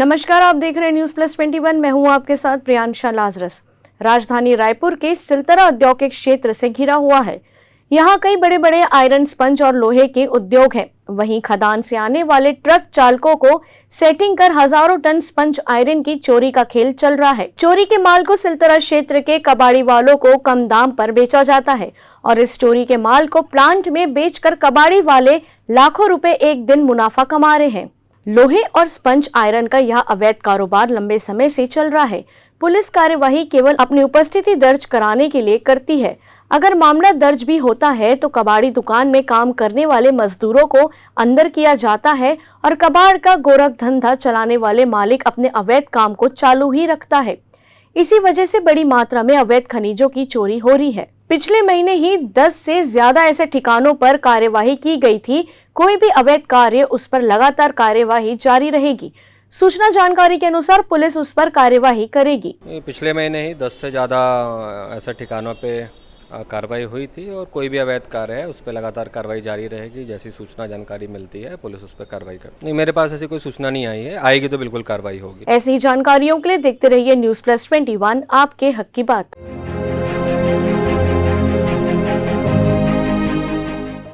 नमस्कार, आप देख रहे हैं न्यूज प्लस 21। मैं हूं आपके साथ प्रियांशा लाजरस। राजधानी रायपुर के सिलतरा औद्योगिक क्षेत्र से घिरा हुआ है। यहां कई बड़े बड़े आयरन स्पंज और लोहे के उद्योग हैं। वहीं खदान से आने वाले ट्रक चालकों को सेटिंग कर हजारों टन स्पंज आयरन की चोरी का खेल चल रहा है। चोरी के माल को सिलतरा क्षेत्र के कबाड़ी वालों को कम दाम पर बेचा जाता है और इस चोरी के माल को प्लांट में बेचकर कबाड़ी वाले लाखों रुपए एक दिन मुनाफा कमा रहे हैं। लोहे और स्पंज आयरन का यह अवैध कारोबार लंबे समय से चल रहा है। पुलिस कार्यवाही केवल अपनी उपस्थिति दर्ज कराने के लिए करती है। अगर मामला दर्ज भी होता है तो कबाड़ी दुकान में काम करने वाले मजदूरों को अंदर किया जाता है और कबाड़ का गोरख धंधा चलाने वाले मालिक अपने अवैध काम को चालू ही रखता है। इसी वजह से बड़ी मात्रा में अवैध खनिजों की चोरी हो रही है। पिछले महीने ही 10 से ज्यादा ऐसे ठिकानों पर कार्यवाही की गई थी। कोई भी अवैध कार्य उस पर लगातार कार्यवाही जारी रहेगी। सूचना जानकारी के अनुसार पुलिस उस पर कार्यवाही करेगी। पिछले महीने ही 10 से ज़्यादा ऐसे ठिकानों पे कार्रवाई हुई थी और कोई भी अवैध कार्य है उस पर लगातार कार्रवाई जारी रहेगी। जैसी सूचना जानकारी मिलती है पुलिस उस पर कार्रवाई करती है। नहीं, मेरे पास ऐसी कोई सूचना नहीं आई है। आएगी तो बिल्कुल कार्रवाई होगी। ऐसी जानकारियों के लिए देखते रहिए न्यूज प्लस 21, आपके हक की बात।